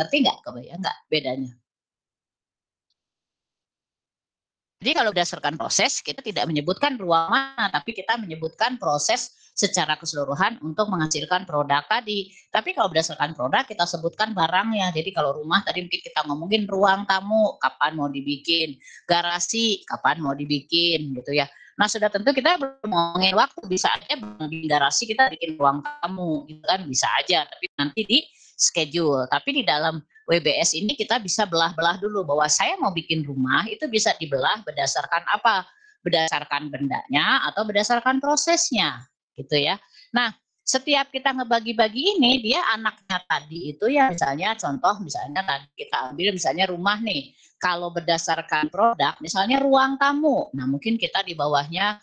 Ngerti nggak? Kebayang nggak bedanya? Jadi kalau berdasarkan proses, kita tidak menyebutkan ruang mana, tapi kita menyebutkan proses secara keseluruhan untuk menghasilkan produk tadi. Tapi kalau berdasarkan produk, kita sebutkan barangnya. Jadi kalau rumah tadi mungkin kita ngomongin ruang tamu, kapan mau dibikin, garasi, kapan mau dibikin, gitu ya. Nah sudah tentu kita belum ngomongin waktu, bisa aja di garasi kita bikin ruang tamu, gitu kan, bisa aja. Tapi nanti di schedule. Tapi di dalam WBS ini kita bisa belah-belah dulu bahwa saya mau bikin rumah itu bisa dibelah berdasarkan apa? Berdasarkan bendanya atau berdasarkan prosesnya, gitu ya. Nah, setiap kita ngebagi-bagi ini, dia anaknya tadi itu ya misalnya contoh misalnya tadi kita ambil misalnya rumah nih, kalau berdasarkan produk misalnya ruang tamu, nah mungkin kita di bawahnya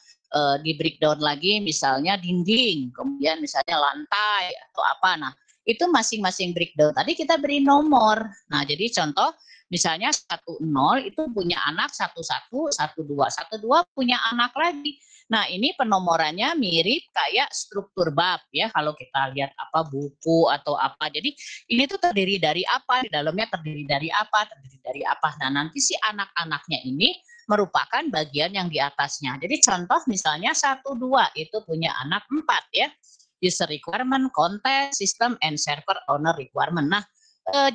di breakdown lagi misalnya dinding, kemudian misalnya lantai atau apa, nah itu masing-masing breakdown tadi kita beri nomor. Nah, jadi contoh misalnya 10 itu punya anak 11, 12 punya anak lagi. Nah, ini penomorannya mirip kayak struktur bab ya kalau kita lihat apa buku atau apa. Jadi ini tuh terdiri dari apa, di dalamnya terdiri dari apa, terdiri dari apa. Nah, nanti si anak-anaknya ini merupakan bagian yang di atasnya. Jadi contoh misalnya 1, 2 itu punya anak 4 ya. User requirement, content, system, and server owner requirement. Nah,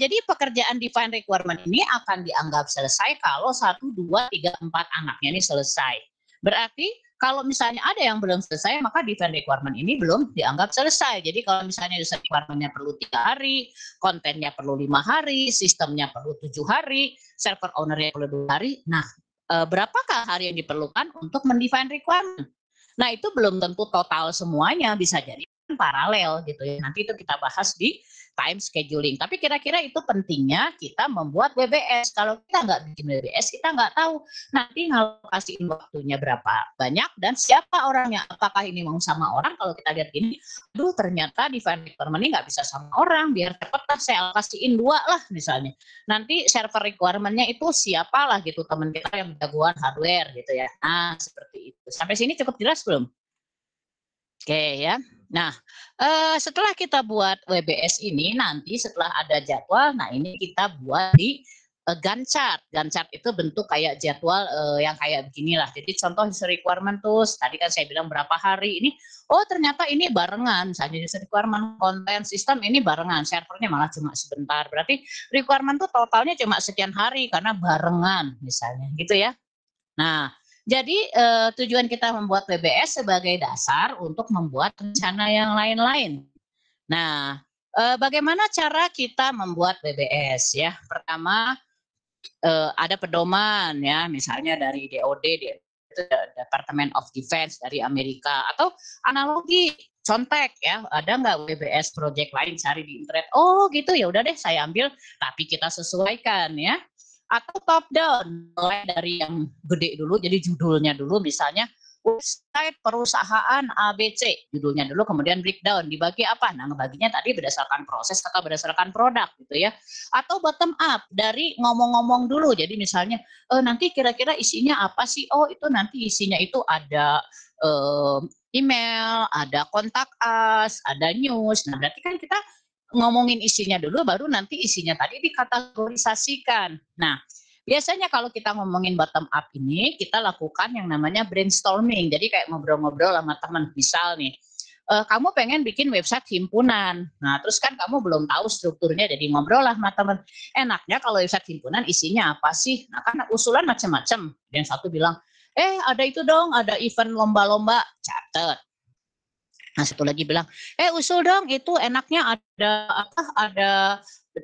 jadi pekerjaan define requirement ini akan dianggap selesai kalau 1, 2, 3, 4 anaknya ini selesai. Berarti kalau misalnya ada yang belum selesai, maka define requirement ini belum dianggap selesai. Jadi kalau misalnya user requirement-nya perlu 3 hari, kontennya perlu 5 hari, sistemnya perlu 7 hari, server owner-nya perlu 2 hari. Nah, berapakah hari yang diperlukan untuk mendefine requirement? Nah, itu belum tentu total semuanya, bisa jadi paralel gitu ya. Nanti itu kita bahas di time scheduling. Tapi kira-kira itu pentingnya kita membuat WBS. Kalau kita nggak bikin WBS, kita nggak tahu nanti ngalokasiin waktunya berapa banyak dan siapa orangnya. Apakah ini mau sama orang? Kalau kita lihat gini, aduh ternyata define requirement ini nggak bisa sama orang. Biar cepat lah saya alokasiin 2 lah misalnya. Nanti server requirement-nya itu siapalah gitu teman kita yang jagoan hardware gitu ya. Nah seperti itu. Sampai sini cukup jelas belum? Oke ya. Nah, setelah kita buat WBS ini nanti setelah ada jadwal, nah ini kita buat di Gantt chart. Gantt chart itu bentuk kayak jadwal yang kayak beginilah. Jadi contoh user requirement tuh, tadi kan saya bilang berapa hari ini, oh ternyata ini barengan, misalnya user requirement, konten, sistem ini barengan, servernya malah cuma sebentar. Berarti requirement tuh totalnya cuma sekian hari karena barengan misalnya, gitu ya. Nah, jadi tujuan kita membuat WBS sebagai dasar untuk membuat rencana yang lain-lain. Nah, bagaimana cara kita membuat WBS ya? Pertama, ada pedoman ya, misalnya dari DoD, itu Department of Defense dari Amerika, atau analogi contek ya, ada nggak WBS project lain, cari di internet, oh gitu ya udah deh saya ambil, tapi kita sesuaikan ya. Atau top down, mulai dari yang gede dulu, jadi judulnya dulu misalnya website perusahaan ABC, judulnya dulu, kemudian breakdown, dibagi apa? Nah, ngebaginya tadi berdasarkan proses atau berdasarkan produk gitu ya. Atau bottom up, dari ngomong-ngomong dulu, jadi misalnya nanti kira-kira isinya apa sih? Oh itu nanti isinya itu ada email, ada kontak us, ada news. Nah berarti kan kita ngomongin isinya dulu, baru nanti isinya tadi dikategorisasikan. Nah, biasanya kalau kita ngomongin bottom up ini, kita lakukan yang namanya brainstorming. Jadi kayak ngobrol-ngobrol sama teman. Misal nih, kamu pengen bikin website himpunan. Nah, terus kan kamu belum tahu strukturnya, jadi ngobrol lah sama teman. Enaknya kalau website himpunan isinya apa sih? Nah, karena usulan macam-macam. Yang satu bilang, ada itu dong, ada event lomba-lomba, catat. Nah, satu lagi bilang, usul dong itu enaknya ada apa? Ada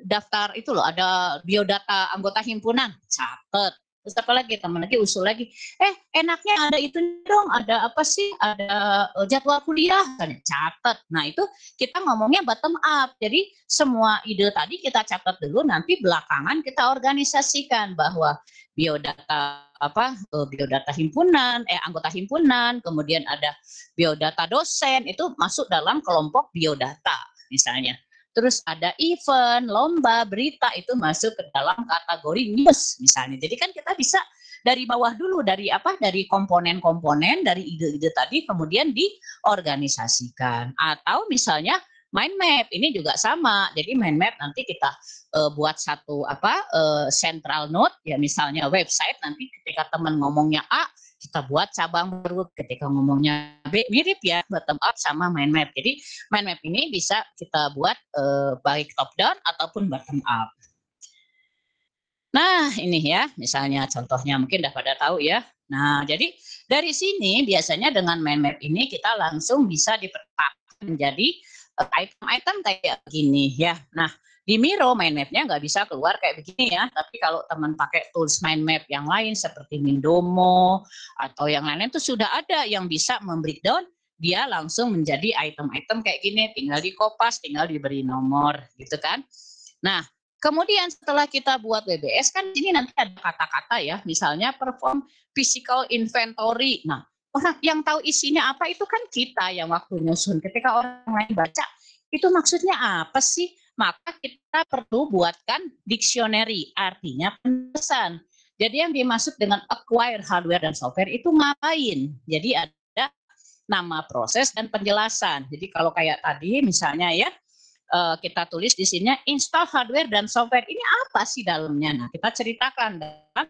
daftar itu loh, ada biodata anggota himpunan, catat. Terus apa lagi? Teman lagi usul lagi, enaknya ada itu dong, ada apa sih? Ada jadwal kuliah, catat. Nah itu kita ngomongnya bottom up. Jadi semua ide tadi kita catat dulu, nanti belakangan kita organisasikan bahwa biodata biodata himpunan, anggota himpunan, kemudian ada biodata dosen, itu masuk dalam kelompok biodata misalnya. Terus ada event, lomba, berita, itu masuk ke dalam kategori news misalnya. Jadi kan kita bisa dari bawah dulu, dari komponen-komponen, dari ide-ide tadi, kemudian diorganisasikan. Atau misalnya mind map ini juga sama. Jadi mind map nanti kita buat satu central node ya, misalnya website, nanti ketika teman ngomongnya A kita buat cabang baru, ketika ngomongnya B mirip ya, bottom up sama mind map. Jadi mind map ini bisa kita buat baik top down ataupun bottom up. Nah, ini ya, misalnya contohnya mungkin udah pada tahu ya. Nah, jadi dari sini biasanya dengan mind map ini kita langsung bisa dipetakan menjadi item-item kayak gini ya. Nah, di Miro mind map-nya nggak bisa keluar kayak begini ya. Tapi kalau teman pakai tools mind map yang lain seperti Mindomo atau yang lain-lain itu sudah ada yang bisa membreakdown, dia langsung menjadi item-item kayak gini. Tinggal dikopas, tinggal diberi nomor gitu kan. Nah, kemudian setelah kita buat WBS kan ini nanti ada kata-kata ya, misalnya perform physical inventory. Nah, orang yang tahu isinya apa itu kan kita yang waktu nyusun. Ketika orang lain baca, itu maksudnya apa sih? Maka kita perlu buatkan dictionary, artinya penjelasan. Jadi yang dimaksud dengan acquire hardware dan software itu ngapain? Jadi ada nama proses dan penjelasan. Jadi kalau kayak tadi misalnya ya, kita tulis di sini install hardware dan software, ini apa sih dalamnya? Nah, kita ceritakan dalam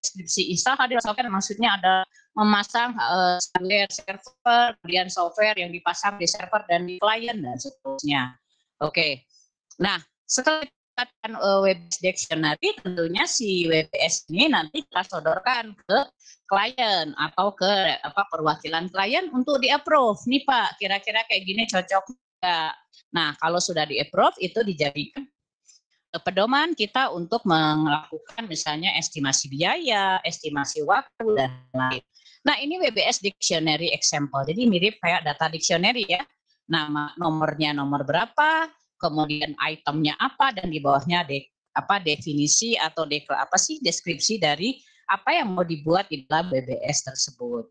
deskripsi install hardware dan software, maksudnya ada memasang hardware server, kemudian software yang dipasang di server dan di klien dan seterusnya. Oke. Nah, setelah kita WebS Dictionary, tentunya si WebS ini nanti kita sodorkan ke klien atau ke perwakilan klien untuk di-approve. Nih Pak, kira-kira kayak gini cocok enggak? Nah, kalau sudah di-approve itu dijadikan pedoman kita untuk melakukan misalnya estimasi biaya, estimasi waktu, dan lain. Nah, ini WBS Dictionary example. Jadi mirip kayak data dictionary ya. Nama nomornya nomor berapa, kemudian itemnya apa, dan di bawahnya definisi atau deskripsi dari apa yang mau dibuat di dalam WBS tersebut.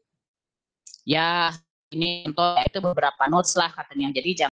Ya, ini contoh itu beberapa notes lah katanya. Jadi